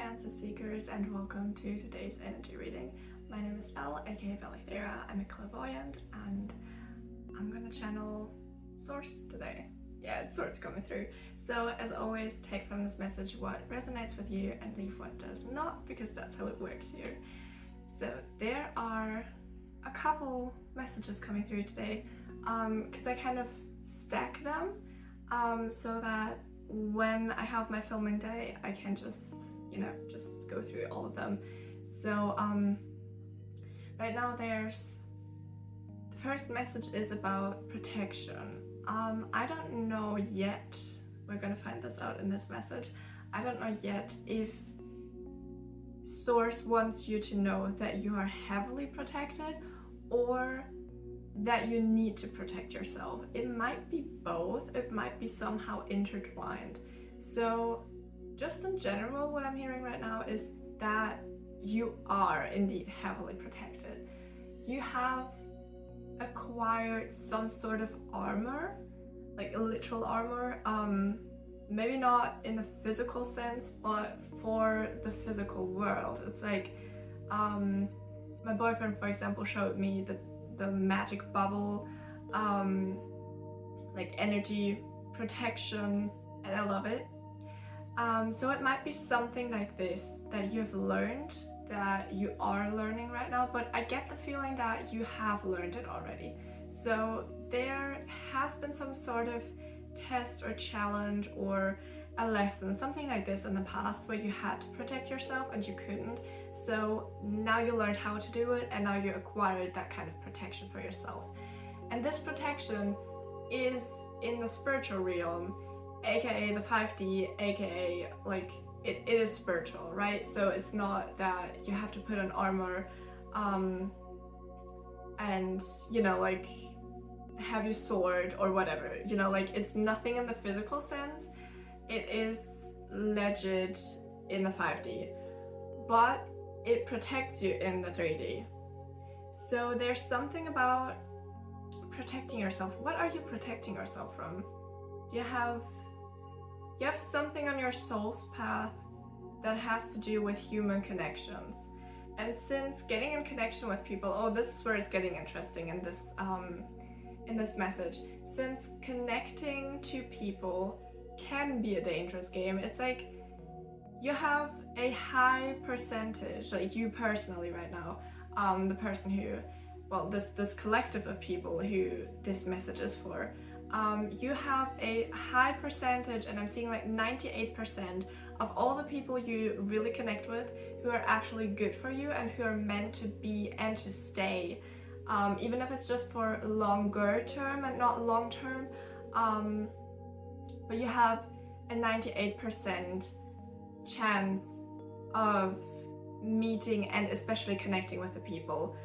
answer seekers, and welcome to today's energy reading. My name is Elle, aka Velithera. I'm a clairvoyant and I'm gonna channel Source today. Yeah, it's Source coming through. So as always, take from this message what resonates with you and leave what does not, because that's how it works here. So there are a couple messages coming through today because I kind of stack them so that when I have my filming day, I can just go through all of them. So right now the first message is about protection. I don't know yet, we're gonna find this out in this message, I don't know yet if Source wants you to know that you are heavily protected or that you need to protect yourself. It might be both, it might be somehow intertwined. So just in general, what I'm hearing right now is that you are indeed heavily protected. You have acquired some sort of armor, like a literal armor, maybe not in the physical sense, but for the physical world. It's like, my boyfriend, for example, showed me the magic bubble, like energy protection, and I love it. So it might be something like this that you've learned, that you are learning right now, but I get the feeling that you have learned it already. So there has been some sort of test or challenge or a lesson, something like this in the past where you had to protect yourself and you couldn't. So now you learned how to do it and now you acquired that kind of protection for yourself. And this protection is in the spiritual realm, aka the 5D, aka like it is spiritual, right? So it's not that you have to put on armor and like have your sword or whatever, like it's nothing in the physical sense. It is legit in the 5D, but it protects you in the 3D. So there's something about protecting yourself. What are you protecting yourself from? You have something on your soul's path that has to do with human connections. And since getting in connection with people, this is where it's getting interesting in this message. Since connecting to people can be a dangerous game, it's like you have a high percentage, like you personally right now, the person who, this collective of people who this message is for, you have a high percentage, and I'm seeing like 98% of all the people you really connect with who are actually good for you and who are meant to be and to stay, even if it's just for longer term and not long term, but you have a 98% chance of meeting and especially connecting with the people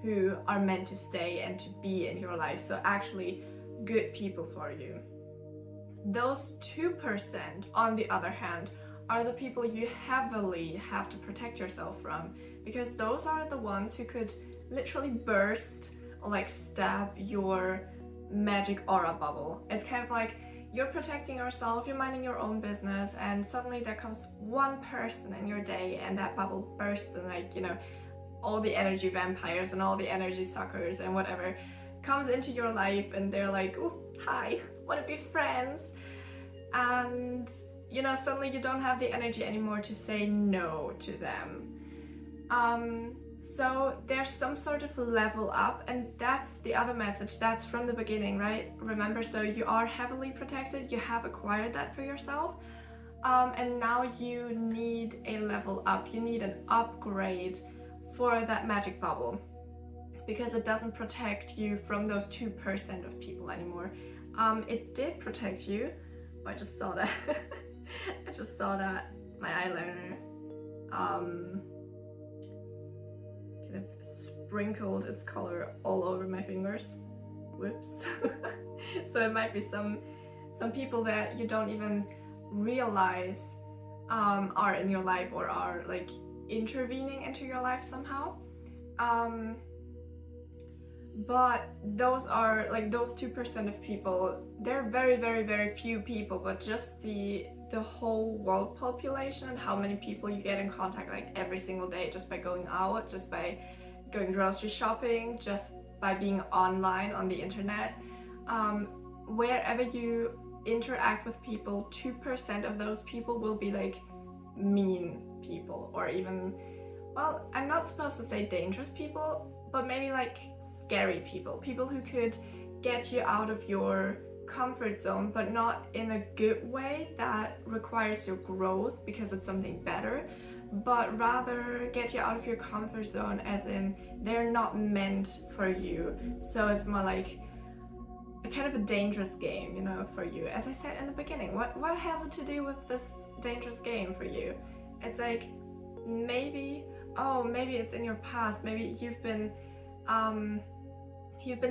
who are meant to stay and to be in your life, so actually good people for you. Those 2%, on the other hand, are the people you heavily have to protect yourself from, because those are the ones who could literally burst or like stab your magic aura bubble. It's kind of like you're protecting yourself, you're minding your own business, and suddenly there comes one person in your day and that bubble bursts, and like, all the energy vampires and all the energy suckers and whatever comes into your life, and they're like, oh, hi, wanna be friends? And suddenly you don't have the energy anymore to say no to them. So there's some sort of level up, and that's the other message. That's from the beginning, right? Remember, so you are heavily protected, you have acquired that for yourself, and now you need a level up, you need an upgrade for that magic bubble, because it doesn't protect you from those 2% of people anymore. It did protect you. I just saw that. I just saw that my eyeliner kind of sprinkled its color all over my fingers. Whoops. So it might be some people that you don't even realize are in your life or are like intervening into your life somehow. But those are like those 2% of people. They're very, very, very few people, but just the the whole world population and how many people you get in contact like every single day just by going out, just by going grocery shopping, just by being online on the internet. Wherever you interact with people, 2% of those people will be like mean people, or even, well, I'm not supposed to say dangerous people, but maybe like scary people, people who could get you out of your comfort zone, but not in a good way that requires your growth because it's something better, but rather get you out of your comfort zone as in they're not meant for you. So it's more like a kind of a dangerous game, you know, for you. As I said in the beginning, what has it to do with this dangerous game for you? It's like maybe it's in your past, maybe you've been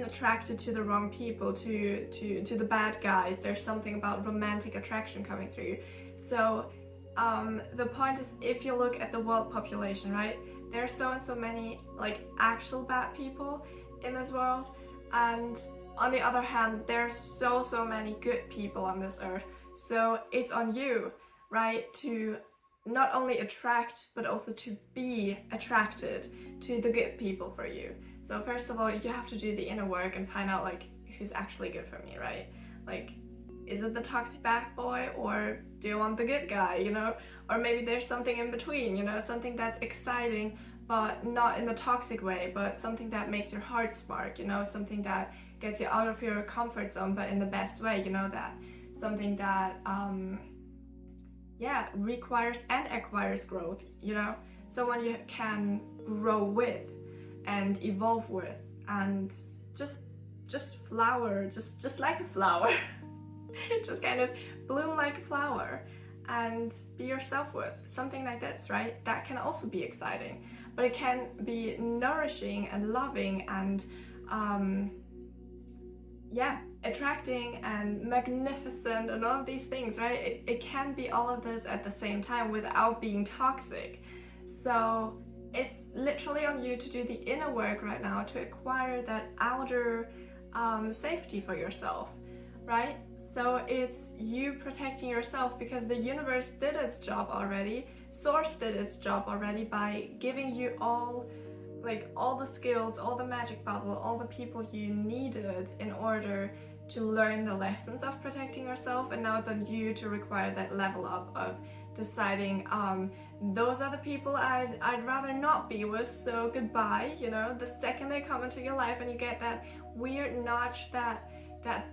attracted to the wrong people, to the bad guys. There's something about romantic attraction coming through. So the point is, if you look at the world population, right, there are so and so many like actual bad people in this world, and on the other hand, there are so many good people on this earth. So it's on you, right, to not only attract but also to be attracted to the good people for you. So first of all, you have to do the inner work and find out like who's actually good for me, right? Like, is it the toxic bad boy, or do you want the good guy, you know? Or maybe there's something in between, you know, something that's exciting but not in the toxic way, but something that makes your heart spark, you know, something that gets you out of your comfort zone but in the best way, you know, that something that requires and acquires growth, you know, someone you can grow with and evolve with, and just flower, just like a flower. Just kind of bloom like a flower and be yourself with, something like this, right? That can also be exciting, but it can be nourishing and loving and attracting and magnificent and all of these things, right? It can be all of this at the same time without being toxic. So it's literally on you to do the inner work right now to acquire that outer safety for yourself, right? So it's you protecting yourself, because the universe did its job already, Source did its job already by giving you all the skills, all the magic bubble, all the people you needed in order to learn the lessons of protecting yourself. And now it's on you to require that level up of deciding, those are the people I'd rather not be with, so goodbye, you know. The second they come into your life and you get that weird notch, that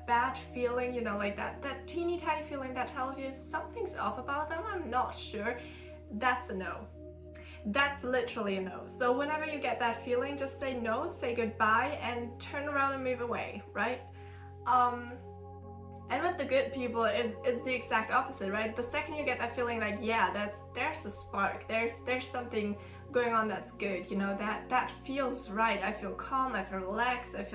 bad feeling, you know, like that teeny tiny feeling that tells you something's off about them, I'm not sure, that's a no. That's literally a no. So whenever you get that feeling, just say no, say goodbye, and turn around and move away, right? And with the good people, it's the exact opposite, right? The second you get that feeling, like, yeah, there's a spark, there's something going on that's good, you know, that feels right. I feel calm, I feel relaxed, it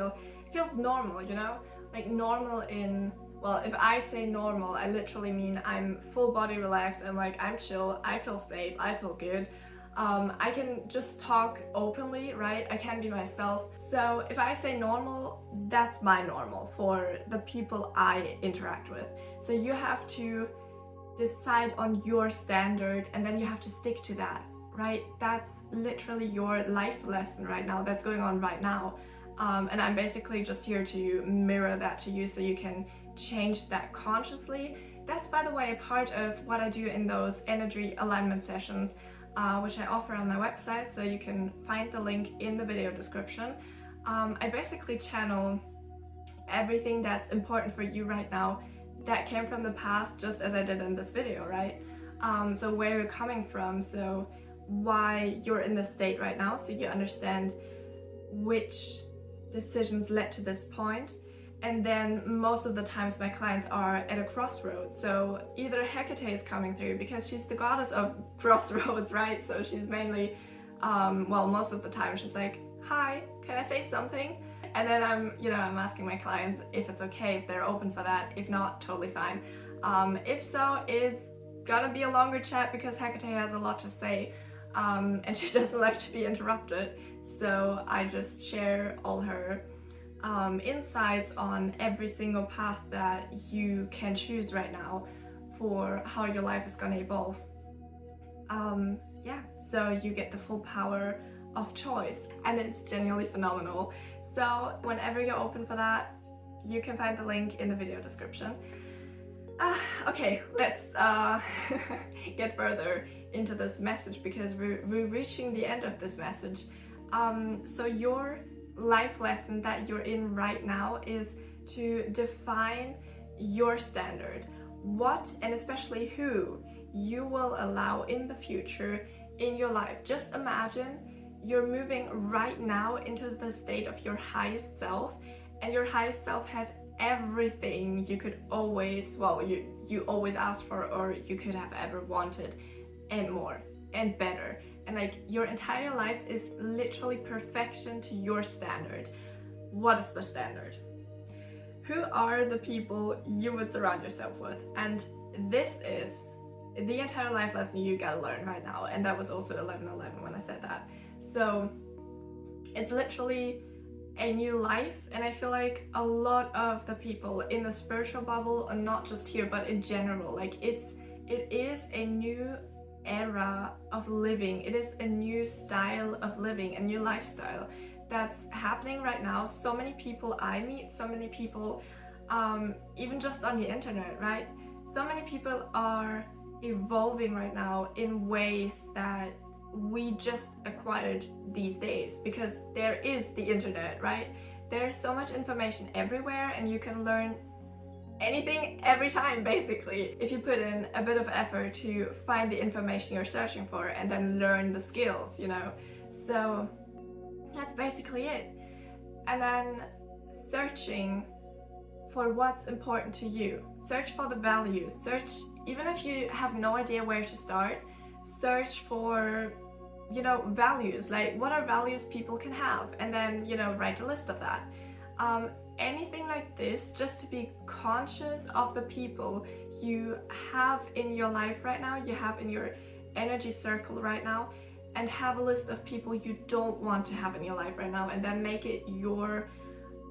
feels normal, you know, like normal in, well, if I say normal, I literally mean I'm full body relaxed and like I'm chill, I feel safe, I feel good. I can just talk openly, right? I can be myself. So if I say normal, that's my normal for the people I interact with. So you have to decide on your standard, and then you have to stick to that, right? That's literally your life lesson right now, that's going on right now. And I'm basically just here to mirror that to you so you can change that consciously. That's, by the way, a part of what I do in those energy alignment sessions, which I offer on my website, so you can find the link in the video description. I basically channel everything that's important for you right now that came from the past, just as I did in this video, right? So where you're coming from, so why you're in this state right now, so you understand which decisions led to this point. And then most of the times my clients are at a crossroads. So either Hecate is coming through because she's the goddess of crossroads, right? So she's mainly, most of the time she's like, hi, can I say something? And then I'm asking my clients if it's okay, if they're open for that. If not, totally fine. If so, it's gonna be a longer chat because Hecate has a lot to say, and she doesn't like to be interrupted. So I just share all her insights on every single path that you can choose right now for how your life is gonna evolve. Yeah, so you get the full power of choice, and it's genuinely phenomenal. So whenever you're open for that, you can find the link in the video description. Okay, let's get further into this message, because we're reaching the end of this message. So your life lesson that you're in right now is to define your standard, what and especially who you will allow in the future in your life. Just imagine you're moving right now into the state of your highest self, and your highest self has everything you could always, well, you always asked for, or you could have ever wanted, and more and better. And like, your entire life is literally perfection to your standard. What is the standard? Who are the people you would surround yourself with? And this is the entire life lesson you gotta learn right now. And that was also 11/11 when I said that. So it's literally a new life, and I feel like a lot of the people in the spiritual bubble, and not just here but in general, like it is a new era of living. It is a new style of living, a new lifestyle that's happening right now. So many people I meet, so many people, even just on the internet, right? So many people are evolving right now in ways that we just acquired these days, because there is the internet, right? There's so much information everywhere, and you can learn anything every time, basically, if you put in a bit of effort to find the information you're searching for and then learn the skills, you know? So that's basically it. And then searching for what's important to you. Search for the values. Search, even if you have no idea where to start, search for, you know, values. Like, what are values people can have? And then, you know, write a list of that. Anything like this, just to be conscious of the people you have in your life right now, you have in your energy circle right now, and have a list of people you don't want to have in your life right now, and then make it your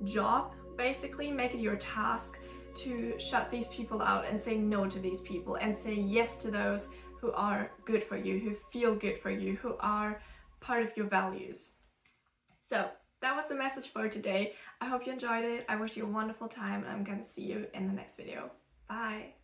job, basically, make it your task to shut these people out and say no to these people, and say yes to those who are good for you, who feel good for you, who are part of your values. So that was the message for today. I hope you enjoyed it. I wish you a wonderful time, and I'm gonna see you in the next video. Bye!